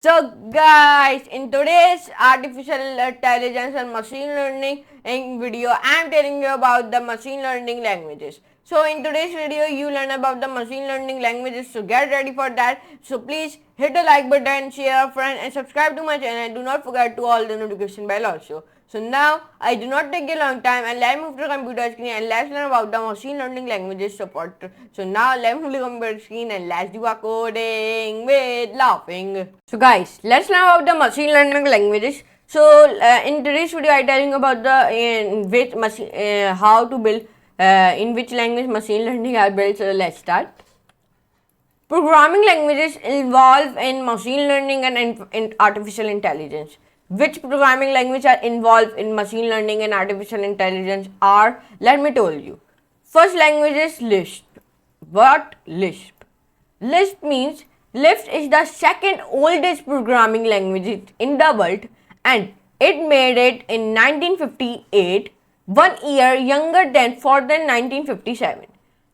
So guys, in today's artificial intelligence and machine learning video, I am telling you about the machine learning languages. So in today's video, you learn about the machine learning languages. So get ready for that. So please hit the like button, share a friend and subscribe to my channel. And do not forget to all the notification bell also. So now I do not take a long time and let's move to the computer screen and let's learn about the machine learning languages support. So now let's move to the computer screen and let's do a coding with laughing. So guys, let's learn about the machine learning languages. So in today's video I telling about the in which machine how to build in which language machine learning are built. So let's start. Programming languages involve in machine learning and in artificial intelligence. Which programming language are involved in machine learning and artificial intelligence are, let me tell you. First language is Lisp. What? Lisp. Lisp means Lisp is the second oldest programming language in the world and it made it in 1958, 1 year younger than 1957.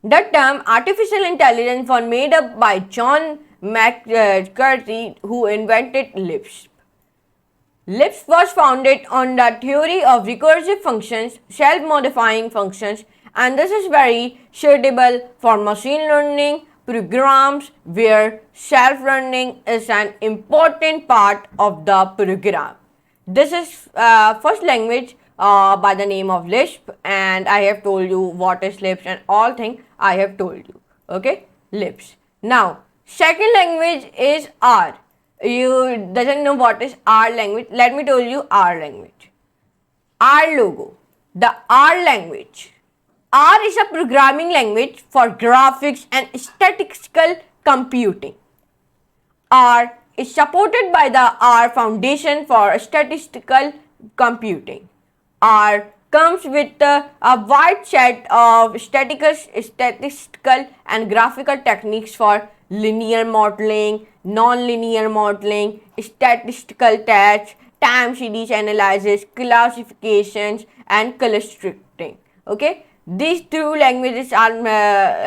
The term artificial intelligence was made up by John McCarthy, who invented Lisp. Lisp was founded on the theory of recursive functions, self-modifying functions, and this is very suitable for machine learning programs where self-learning is an important part of the program. This is first language by the name of Lisp, and I have told you what is Lisp and all things I have told you. Okay, Lisp. Now, second language is R. You doesn't know what is R language. Let me tell you R language. R logo. The R language. R is a programming language for graphics and statistical computing. R is supported by the R Foundation for Statistical Computing. R comes with a wide set of statistical and graphical techniques for linear modeling, non-linear modeling, statistical tests, time series analysis, classifications, and clustering. Okay, these two languages are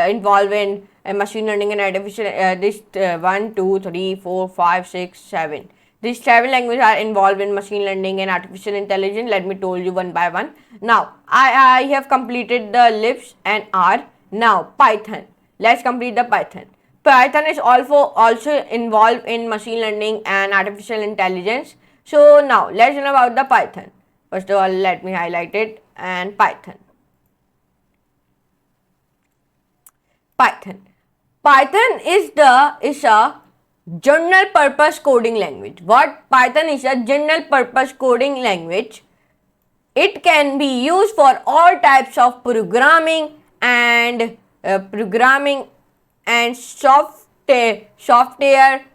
involved in machine learning and artificial. This 1, 2, 3, 4, 5, 6, 7. These 7 languages are involved in machine learning and artificial intelligence. Let me tell you one by one. Now, I have completed the Lisp and R. Now, Python. Let's complete the Python. Python is also involved in machine learning and artificial intelligence. So, now, let's learn about the Python. First of all, let me highlight it and Python. Python. Python is a general purpose coding language. What? Python is a general purpose coding language. It can be used for all types of programming and software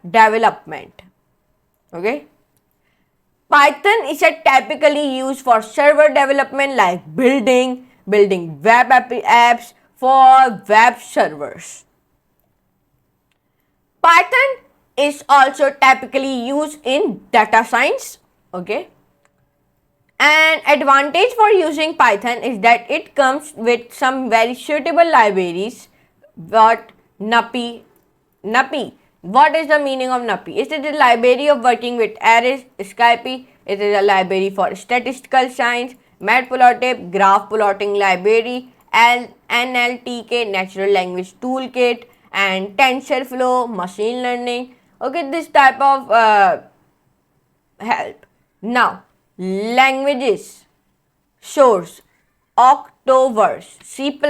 development. Okay. Python is typically used for server development like building web apps for web servers. Python is also typically used in data science. Okay. An advantage for using Python is that it comes with some very suitable libraries. But NumPy. What is the meaning of NumPy? It is a library of working with arrays. Scipy. It is a library for statistical science. Matplotlib, graph plotting library. NLTK, natural language toolkit, and TensorFlow, machine learning. Okay, this type of help. Now, languages. Source, Octoverse, C++.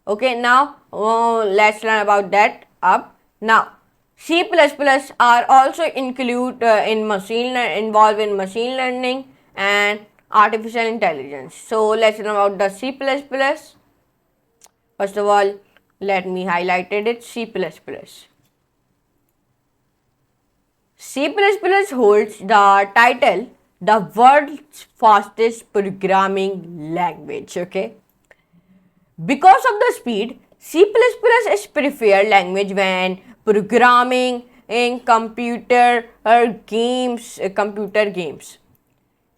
Okay, now let's learn about that up. Now, C++ are also involved in machine learning and artificial intelligence. So let's learn about the C++. First of all, let me highlight it. C++. C++ holds the title the world's fastest programming language. Okay. Because of the speed, C++ is preferred language when programming in computer games.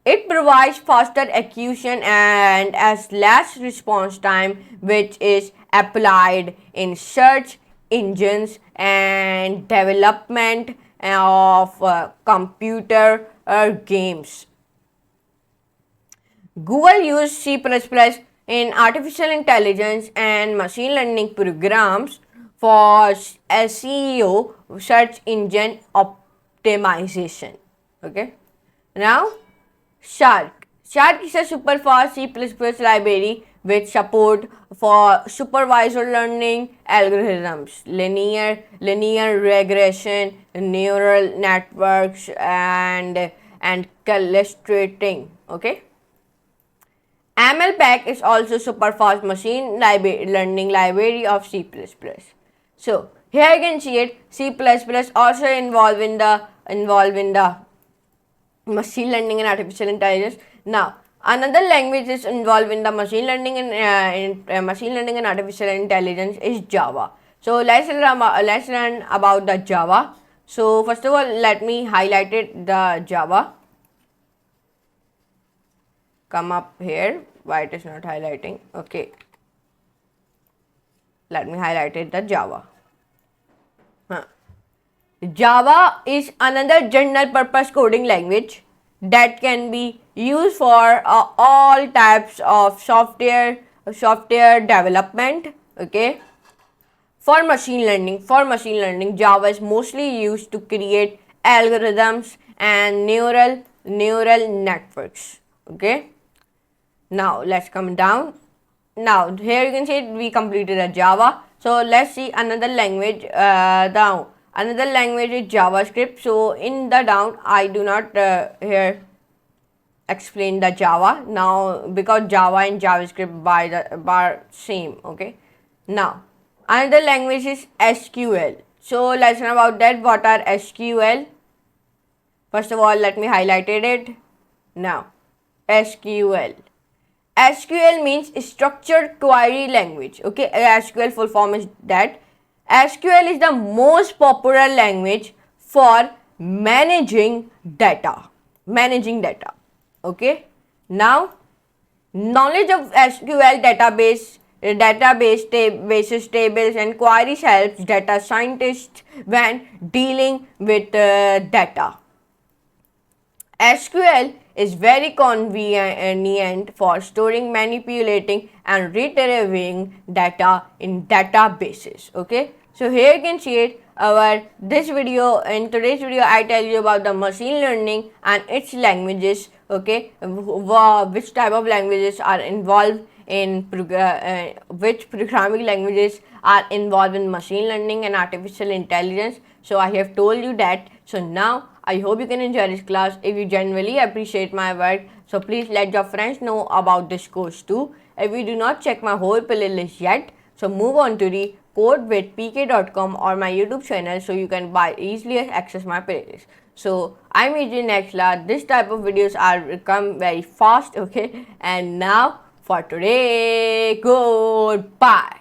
It provides faster execution and has less response time, which is applied in search engines and development of computer games. Google used C++ in artificial intelligence and machine learning programs for SEO, search engine optimization. Okay. Now, Shark. Shark is a super fast C++ library which support for supervisor learning algorithms, linear regression, neural networks, and clustering. Okay. MLPack is also super fast machine learning library of C++. So here you can see it. C++ also involved in the machine learning and artificial intelligence. Now another language is involved in the machine learning and machine learning and artificial intelligence is Java. So let's learn about the Java. So first of all, let me highlight it the Java. Come up here. Why it is not highlighting? Okay, let me highlight it the Java. Java is another general purpose coding language that can be used for all types of software development. Okay. For machine learning, Java is mostly used to create algorithms and neural networks. Okay. Now let's come down. Now here you can see we completed a Java. So let's see another language down. Another language is JavaScript. So in the down, I do not here explain the Java now because Java and JavaScript are same. Okay. Now another language is SQL. So let's learn about that. What are SQL? First of all, let me highlight it. Now SQL. SQL means structured query language. Okay, SQL full form is that. SQL is the most popular language for managing data. Okay. Now, knowledge of SQL databases, tables, and queries helps data scientists when dealing with data. SQL is very convenient for storing, manipulating, and retrieving data in databases. Okay, so here you can see it. In today's video, I tell you about the machine learning and its languages. Okay, which type of languages are involved in which programming languages are involved in machine learning and artificial intelligence. So I have told you that. So now I hope you can enjoy this class. If you genuinely appreciate my work, so please let your friends know about this course too. If you do not check my whole playlist yet, so move on to the codewithpk.com or my YouTube channel so you can easily access my playlist. So I'm AJ Nexla. This type of videos are come very fast. Okay, and now for today, goodbye.